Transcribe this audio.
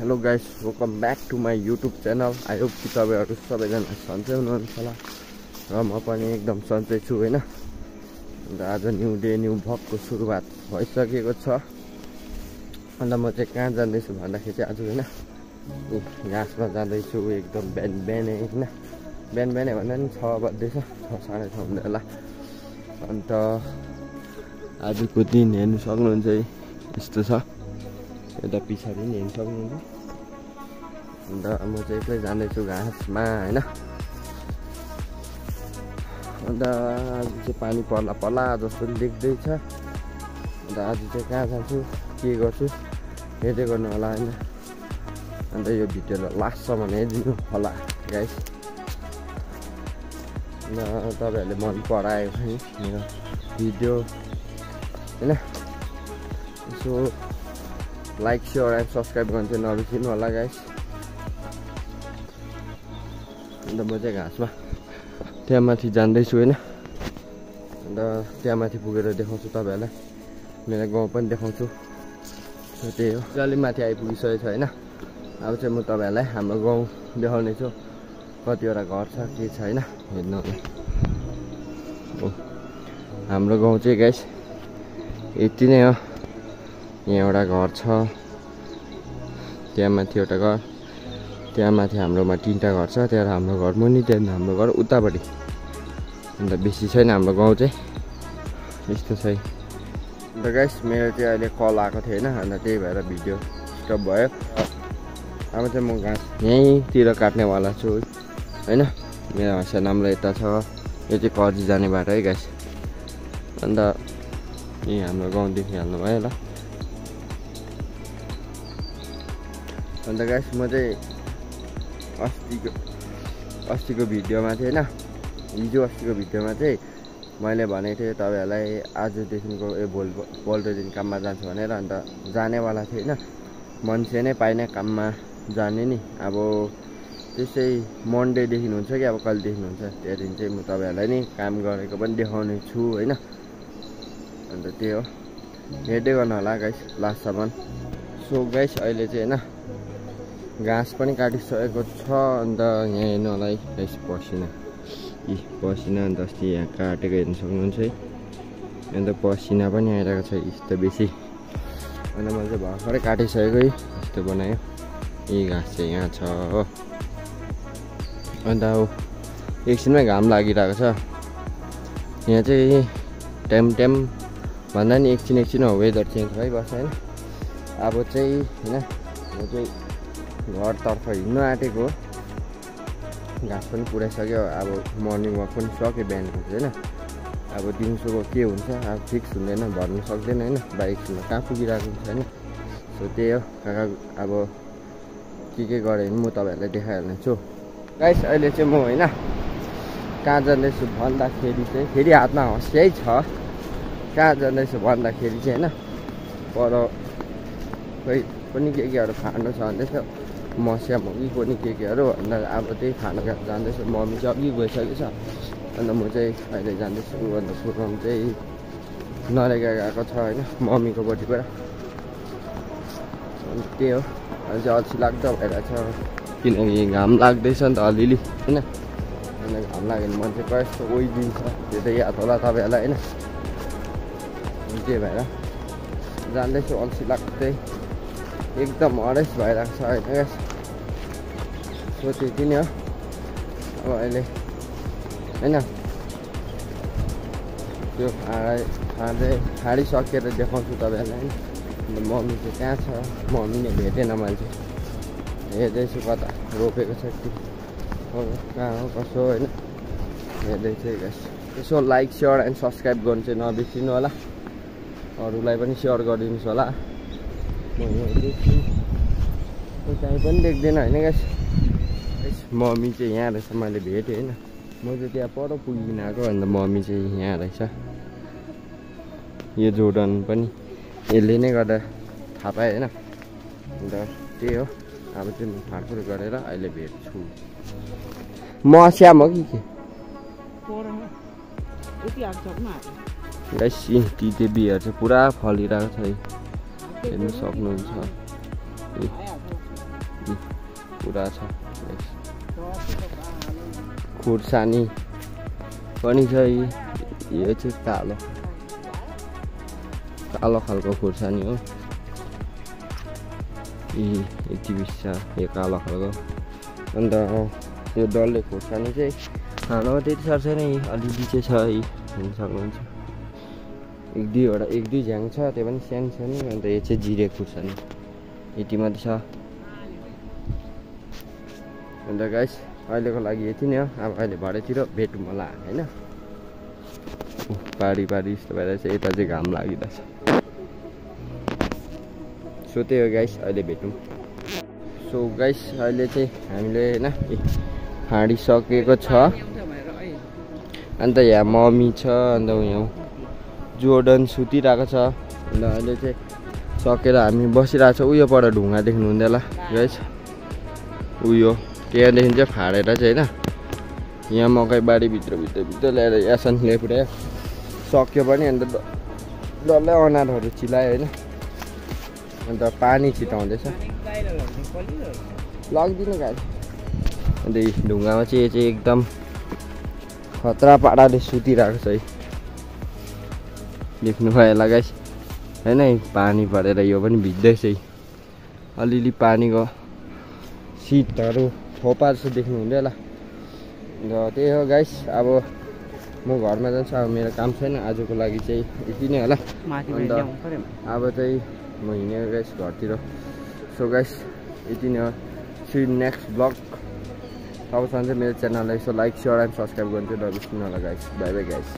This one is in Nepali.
Hello guys, welcome back to my YouTube channel. I hope कि तपाईहरु सबैजना सन्चै हुनुहुन्छ होला र म पनि एकदम सन्चै छु हैन। अन्त आज न्यू डे न्यू भ्लगको सुरुवात भइसकेको छ। अन्त म चाहिँ कहाँ जाँदैछु भन्दाखेरि चाहिँ आज हैन घाँसमा जाँदैछु एकदम बिहानै हैन। बिहानै भन्दा नि 6 बज्दैछ, 6:30 हुँदै होला। अन्त आजको दिन हेर्नु सक्नुहुन्छ यस्तो छ। यता पछाडि नि हेर्न सक्नुहुन्छ। अन्त म चाहिँ एक्लै जाँदैछु घाँसमा हैन। अन्त आज चाहिँ पानी पर्ला जस्तो देख्दैछ। अन्त आज चाहिँ कहाँ जान्छु के गर्छु हेर्दै गर्नु होला हैन। अन्त यो भिडियोलाई लास्टसम्म हेरिदिनु होला गाइस। अन्त तपाईहरुले मन परायो भने मेरो भिडियो हैन so like share and subscribe गर्न चाहिँ नबिर्सिनु होला गाइस। अन्त म चाहिँ घाँसमा त्यहाँ माथि जाँदैछु हैन। अन्त त्यहाँ माथि पुगेर देखाउँछु तपाईहरुलाई, मेरो गाउँ पनि देखाउँछु। सो त्यही हो, अलि माथि आइपुगिसकेको छ हैन। अब चाहिँ म तपाईहरुलाई हाम्रो गाउँ देखाउने छु, कतिवटा घर छ के छ हैन हेर्नु होला। हाम्रो गाउँ चाहिँ गाइस यति नै हो। यहाँ एउटा घर छ, त्यहाँ माथि एउटा घर, त्यहाँ माथि हाम्रोमा 3टा घर छ। त्यहाँ हाम्रो घर मुनि, त्यहाँ हाम्रो घर उतापट्टि। अन्त बेसी छैन हाम्रो गाउँ चाहिँ, यस्तो छ। अन्त गाइस मेरो चाहिँ अहिले कल आएको थियो हैन। अन्त त्यही भएर भिडियो स्टप भयो। अब चाहिँ म घाँस यहीँतिर काट्नेवाला छु हैन। मेरो हँसिया नाम्लो यता छ। यो चाहिँ कर्जी जाने बाटो है गाइस। अन्त यही हाम्रो गाउँ देखिहाल्नु भयो होला। अन्त गाइस म चाहिँ अस्तिको भिडियोमा थिएँ हैन, हिजो अस्तिको भिडियोमा चाहिँ मैले भनेको थिएँ तपाईहरुलाई आजदेखिको भोलिको दिन काममा जान्छु भनेर। अन्त जानेवाला थिएँ हैन। मान्छे नै पाइने काममा जाने नि। अब त्यसै मन्डेदेखि हुन्छ कि अब कहिलेदेखि हुन्छ त्यहाँदेखि चाहिँ म तपाईहरुलाई नि काम गरेको पनि देखाउने छु हैन। अन्त त्यही हो, हेर्दै गर्नु होला गाइस लास्टसम्म। सो गाइस अहिले चाहिँ हैन घाँस पनि काटिसकेको छ। अन्त यहाँ हेर्नु होला है गाइस पसिना अन्त अस्ति यहाँ काटेको हेर्नु सक्नुहुन्छ है। अन्त पसिना पनि आइरहेको छ यस्तो बेसी। अन्त मैले चाहिँ भर्खरै काटिसकेको है, यस्तो बनायो। यही घाँस चाहिँ यहाँ छ हो। अन्त अब एकछिनमै घाम लागिरहेको छ। यहाँ चाहिँ टाइम भन्दा नि एकछिन हो वेदर चेन्ज भइबस्छ हैन। अब चाहिँ हैन म चाहिँ घरतर्फ हिँड्नु आँटेको। घाँस पनि पुऱ्याइसक्यो। अब मर्निङ वक पनि सक्यो बिहानको हैन। अब दिउँसोको के हुन्छ अब फिक्स हुँदैन, भर्नु सक्दैन हैन। बाइकमा कहाँ पुगिरहेको हुन्छ हैन। सो त्यही हो, कहाँ अब के गरेँ भने म तपाईहरुलाई देखाइहाल्ने छु गाइस। अहिले चाहिँ म हैन कहाँ जाँदैछु भन्दाखेरि चाहिँ फेरि हातमा हँसिया छ। कहाँ जाँदैछु भन्दाखेरि चाहिँ हैन पर खोइ पनि केहरू खानु छ भन्दैछ। मसिया मगी पनि केहरू। अन्त अब त्यही खानु जाँदैछु। मम्मी चाहिँ अघि गइसकेको छ। अन्त म चाहिँ अहिले जाँदैछु। अन्त प्रोग्राम चाहिँ नरेगा गएको छ हैन मम्मीको पट्टिबाट। अन्त त्यही हो, अहिले चाहिँ अल्छी लाग्दो भइरहेको छ किनकि घाम लाग्दैछ नि त अलिअलि हैन। अन्त घाम लाग्यो भने मान्छे कस्तो ओइदिन्छ त्यो त याद होला तपाईहरुलाई हैन। त्यही भएर जाँदैछु अल्छी लाग्दै, एकदम हरेस भइरहेको छ होइन गाइस। सो त्यति नै हो। अब अहिले हैन त्यो खाडिसकेर देखाउँछु तपाईहरुलाई हैन। अन्त मम्मी चाहिँ कहाँ छ, मम्मी नै भेटेन मान्छे। हेर्दैछु कता रोपेको छ कि कहाँ हो कसो होइन हेर्दैछु गाइस। यसो लाइक सेयर एन्ड सब्स्क्राइब गर्नु चाहिँ नबिर्सिनु होला। अरूलाई पनि सेयर गरिदिनुहोस् होला। म यहाँ देख्छु कहीँ पनि देख्दैन होइन गाइस। मम्मी चाहिँ यहाँ रहेछ, मैले भेटेँ होइन। म चाहिँ त्यहाँ पर पुगिन आएको। अन्त मम्मी चाहिँ यहाँ रहेछ। यो जोर्डन पनि यसले नै गर्दा थाहा पाएँ होइन। अन्त त्यही हो, अब चाहिँ म फाँडफुँड गरेर अहिले भेट्छु। मस्याम हो कि के गाइस। तिते बिहार चाहिँ पुरा फलिरहेको छ है, हेर्नु सक्नुहुन्छ। पुरा छ खुर्सानी पनि छ यो चाहिँ कालो कालो खालको खुर्सानी हो यति बिस छ यो कालो खालको अन्त यो डल्ले खुर्सानी चाहिँ खानामा त्यति साह्रो छैन अलिअलि चाहिँ छ हेर्न सक्नुहुन्छ एक दुई झ्याङ छ त्यो पनि सानो सानो अन्त यो चाहिँ जिरे खुर्सानी यति मात्रै छ अन्त गाइस अहिलेको लागि यति नै हो अब अहिले भरेतिर भेटौँ होला होइन पारी यस्तो भएर चाहिँ यता चाहिँ घाम लागिरहेछ सो त्यही हो गाइस अहिले भेटौँ सो गाइस अहिले चाहिँ हामीले होइन फाँडिसकेको छ अन्त यहाँ मम्मी छ अन्त यहाँ जोर्डन सुतिरहेको छ अन्त अहिले चाहिँ सकेर हामी बसिरहेको छ उयोबाट ढुङ्गा देख्नु हुँदैन गाइस उयो त्यहाँदेखि चाहिँ फाडेर चाहिँ होइन यहाँ मकै बारी भित्र ल्याएर यासन ल्याइपुऱ्यायो सक्यो पनि अन्त डल्लै अनारहरू चिलायो होइन अन्त पानी छिटाउँदैछ लगिदिनु गाडी अन्त ढुङ्गामा चाहिँ यो चाहिँ एकदम खतरा पाराले सुतिरहेको छ है देख्नुभयो होला गाइस होइन पानी परेर यो पनि भिज्दैछ है अलिअलि पानीको शीतहरू थोपा जस्तो देख्नु हुँदै होला अन्त त्यही हो गाइस अब म घरमा जान्छु अब मेरो काम छैन आजको लागि चाहिँ यति नै होला अन्त अब चाहिँ म हिँडेर गाइस घरतिर सो गाइस यति नै हो सी नेक्स्ट ब्लग तबसम्म चाहिँ मेरो च्यानललाई यसो लाइक सेयर एन्ड सब्सक्राइब गर्नु चाहिँ नबिर्सिनु होला गाइस बाई बाई गाइस